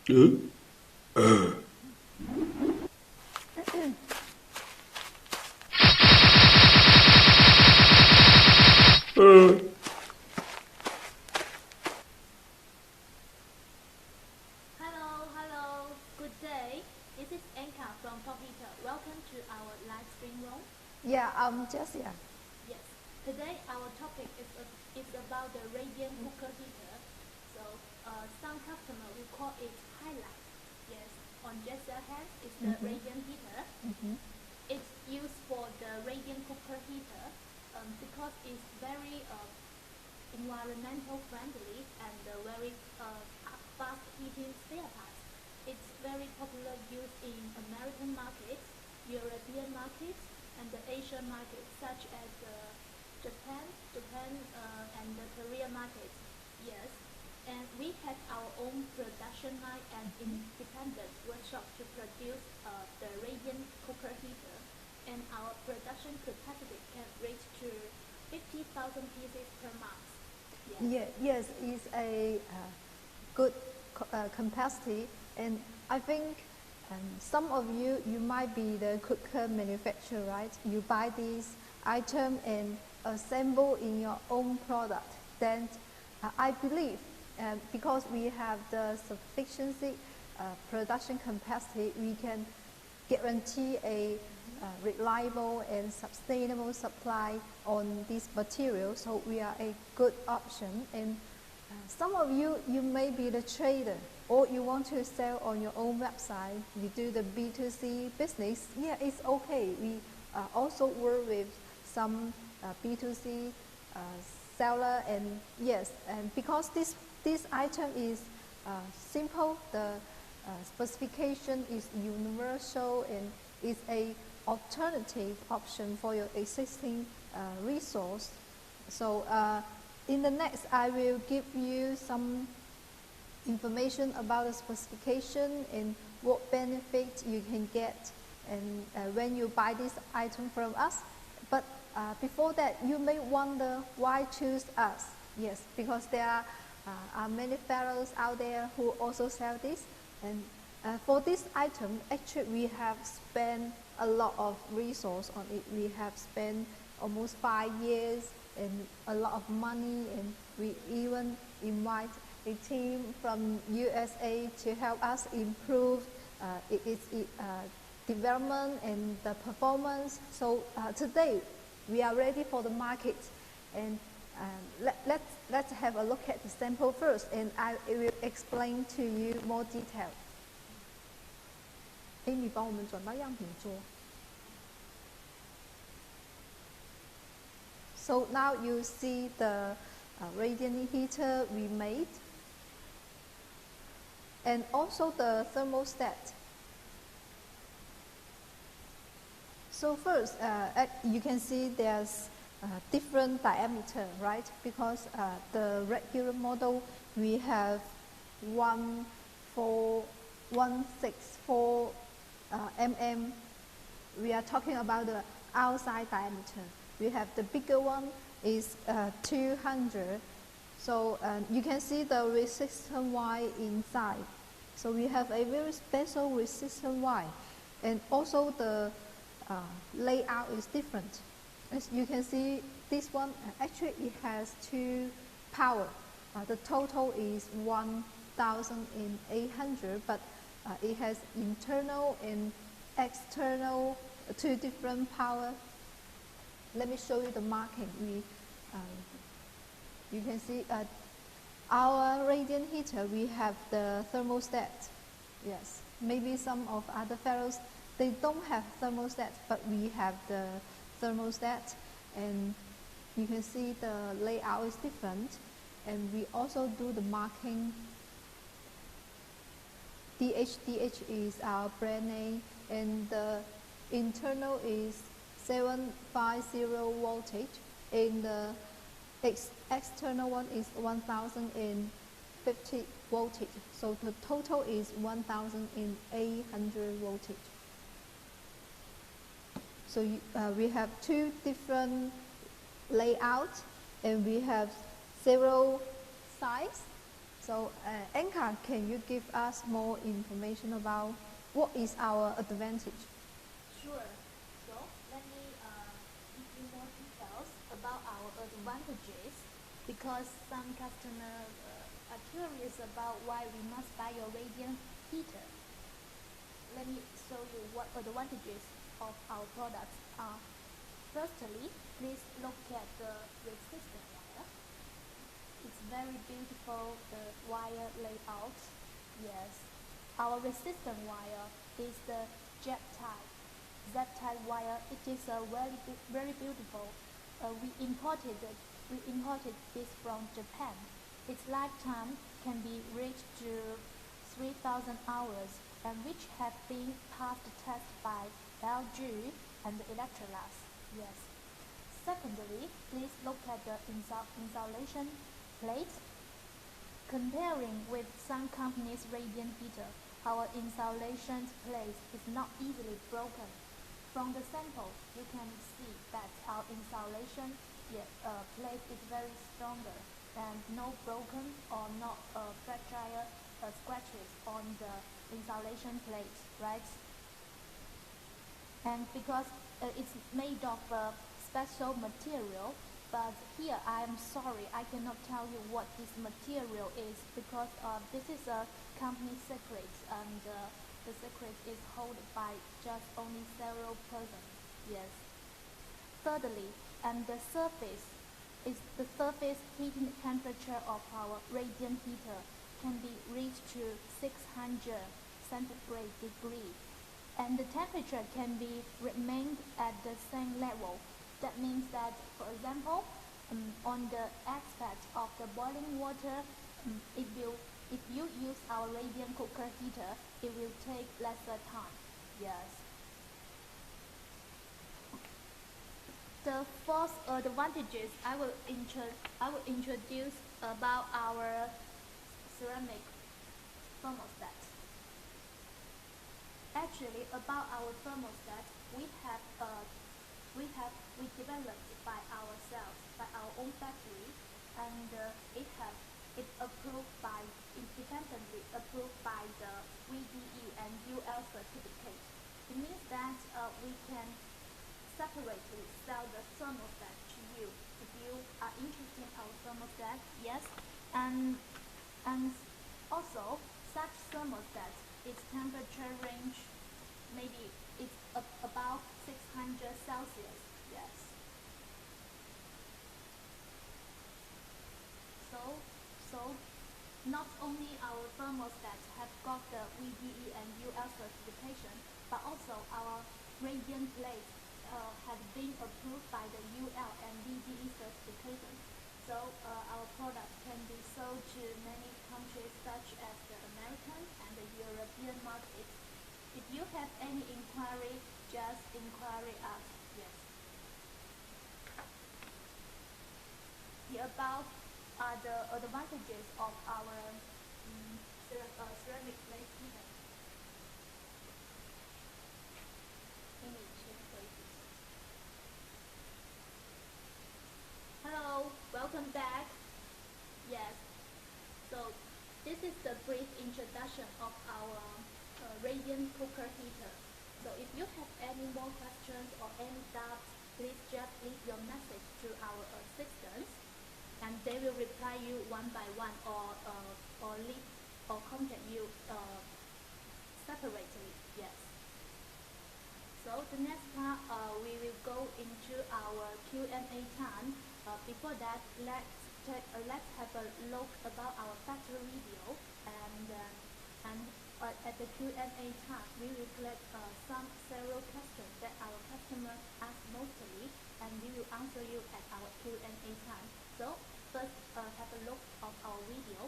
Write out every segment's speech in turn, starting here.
Hello, good day. This is Anka from Top Heater. Welcome to our live stream room. Yeah, I'm Jessia. Yes, today our topic is about the radiant cooker heater. So some customer will call it highlight. Yes, on Jessia's hand is the radiant heater. It's used for the radiant cooker heater because it's very environmental friendly and very fast heating spare parts. It's very popular used in American markets, European markets, and the Asian markets such as Japan, and the Korea markets. Yes, and we have our own production line and independent workshop to produce the radiant cooker heater, and our production capacity can reach to 50,000 pieces per month. Yes, it's a good capacity, and I think some of you might be the cooker manufacturer, right? You buy this item and assemble in your own product. Then I believe because we have the sufficiency production capacity, we can guarantee a reliable and sustainable supply on this material, so we are a good option. And some of you may be the trader, or you want to sell on your own website. You do the B2C business. Yeah, it's okay. We also work with some B2C seller, and yes, and because this item is simple, the specification is universal, and is a alternative option for your existing resource. So in the next, I will give you some information about the specification and what benefits you can get and when you buy this item from us. But before that, you may wonder why choose us. Yes, because there are many fellows out there who also sell this, and for this item, actually we have spent a lot of resource on it. We have spent almost 5 years and a lot of money, and we even invite a team from USA to help us improve its development and the performance. So today we are ready for the market, and let's have a look at the sample first, and I will explain to you more detail. Amy 帮我们转到样品桌。So now you see the radiant heater we made, and also the thermostat. So first, you can see there's different diameter, right? Because the regular model we have 164 mm. We are talking about the outside diameter. We have the bigger one is 200. So you can see the resistance wire inside. So we have a very special resistance wire, and also the layout is different. As you can see, this one actually it has 2 power. The total is 1,800, but it has internal and external 2 different power. Let me show you the marking. You can see our radiant heater, we have the thermostat. Yes, maybe some of other fellows, they don't have thermostat, but we have the thermostat, and you can see the layout is different, and we also do the marking. DHDH is our brand name, and the internal is 750 voltage, and the external one is 1050 voltage. So the total is 1800 voltage. So we have 2 different layouts, and we have several size. So, Anka, can you give us more information about what is our advantage? Sure. So let me give you more details about our advantages, because some customers are curious about why we must buy your radiant heater. Let me show you what advantages of our products are. Firstly, please look at the resistant wire. It's very beautiful, the wire layout. Yes, our resistant wire is the jet type. Z-type wire. It is very beautiful. We imported this from Japan. Its lifetime can be reached to 3,000 hours, and which have been passed test by LG and Electrolux. Yes. Secondly, please look at the insulation plate. Comparing with some companies' radiant heater, our insulation plate is not easily broken. From the sample, you can see that our insulation plate is very stronger, and no broken or not fragile scratches on the insulation plate, right? And because it's made of a special material, but here I am sorry, I cannot tell you what this material is, because this is a company secret, and the secret is held by just only several persons. Yes. Thirdly, and the surface heating temperature of our radiant heater can be reached to 600 centigrade degree, and the temperature can be remained at the same level. That means that, for example, on the aspect of the boiling water, if you use our radiant cooker heater, it will take lesser time. Yes. The fourth advantages I will introduce about our ceramic thermostat. Actually, about our thermostat, we developed by ourselves, by our own factory, and independently approved by the VDE and UL certificate. It means that we can separately sell the thermostat to you if you are interested in our thermostat. Yes, and also such thermostat, its temperature range maybe it's about 600 Celsius. Yes. So not only our thermostats have got the VDE and UL certification, but also our radiant plate had been approved by the UL and VDE certification. So our product can be sold to many countries such as the American and the European market. If you have any inquiry, just inquiry us. Yes. The above are the advantages of our ceramic plate heater. Hello, welcome back. Yes. So this is the brief introduction of our radiant cooker heater. So if you have any more questions or any doubts, please just leave your message to our assistants, and they will reply you one by one, or contact you separately. Yes. So the next part, we will go into our Q&A time. Before that, let's have a look about our factory video, and at the Q&A time, we will collect several questions that our customers ask mostly, and we will answer you at our Q&A time. So first, have a look of our video.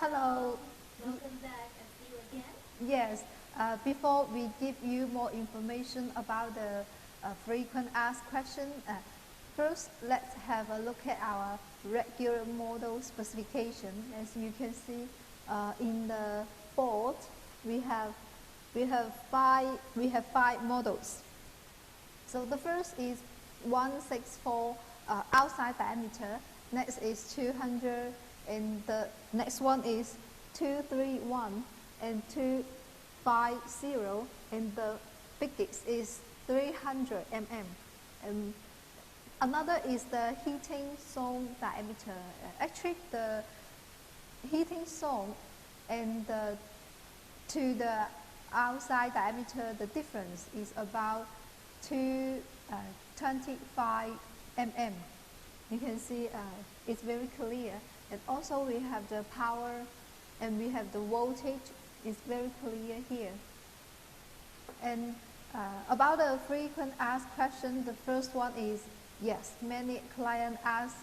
Hello. Welcome back and see you again. Yes, before we give you more information about the frequent asked question, first let's have a look at our regular model specification. As you can see in the board, we have five models. So the first is 164 outside diameter. Next is 200, and the next one is 231 and 250, and the biggest is 300 mm. And another is the heating zone diameter. Actually, the heating zone and to the outside diameter, the difference is about 25 mm. You can see it's very clear. And also we have the power and we have the voltage. It's very clear here. And about the frequent asked question, the first one is, yes, many clients ask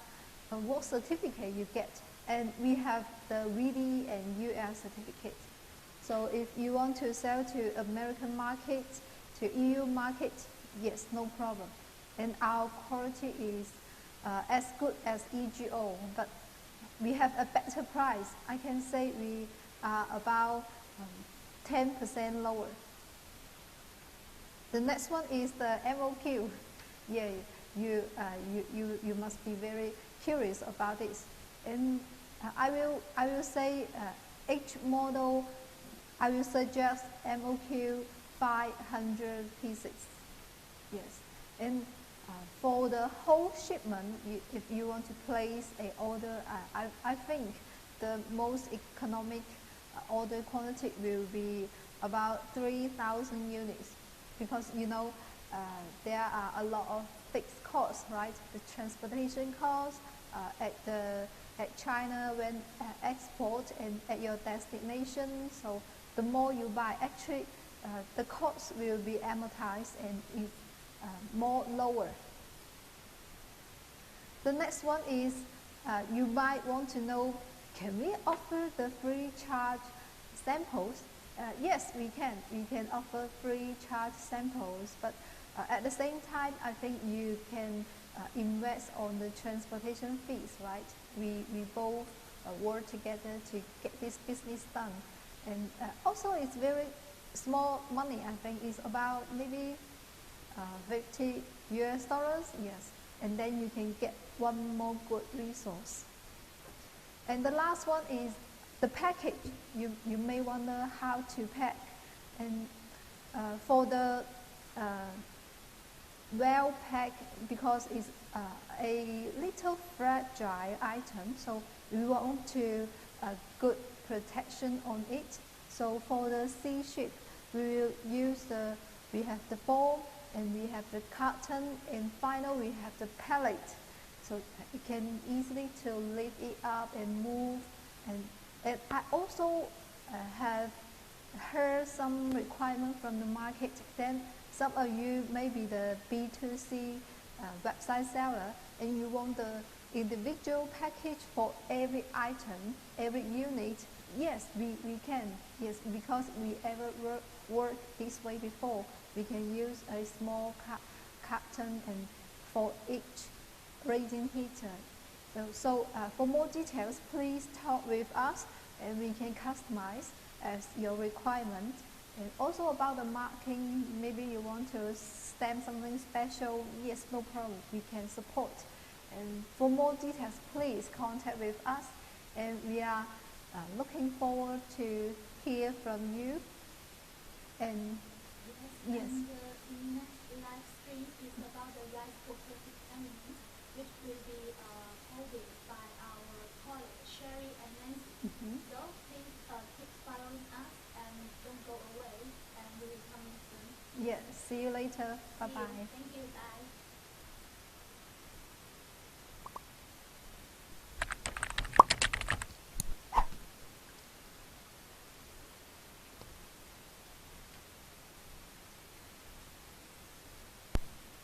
what certificate you get. And we have the VD and US certificate. So if you want to sell to American market, to EU market, yes, no problem. And our quality is as good as EGO, but we have a better price. I can say we are about 10% lower. The next one is the MOQ. Yeah, you must be very curious about this. And I will say each model, I will suggest MOQ 500 pieces. Yes, and for the whole shipment, if you want to place an order, I think the most economic order quantity will be about 3,000 units, because you know there are a lot of fixed costs, right? The transportation costs at China when export and at your destination. So the more you buy, actually the cost will be amortized and is more lower. The next one is you might want to know, can we offer the free charge samples? Yes, we can. We can offer free charge samples, but at the same time, I think you can invest on the transportation fees, right? We both work together to get this business done. And also it's very small money. I think it's about maybe $50, yes. And then you can get one more good resource. And the last one is the package. You may wonder how to pack. And for the well packed, because it's a little fragile item, so we want to good protection on it. So for the sea ship, we will use we have the foam and we have the carton, and finally we have the pallet. So it can easily to lift it up and move. And I also have heard some requirement from the market. Then some of you may be the B2C website seller, and you want the individual package for every item, every unit. Yes, we can. Yes, because we ever work this way before. We can use a small carton and for each radiant heater. So for more details, please talk with us and we can customize as your requirement. And also about the marking, maybe you want to stamp something special. Yes, no problem, we can support. And for more details, please contact with us, and we are looking forward to hear from you. And yes. And the next live stream is about the rice cooker experiment, which will be held by our colleagues Sherry and Nancy. So please keep following us and don't go away, and we will come soon. Yes, see you later. Bye bye. Thank you. Bye.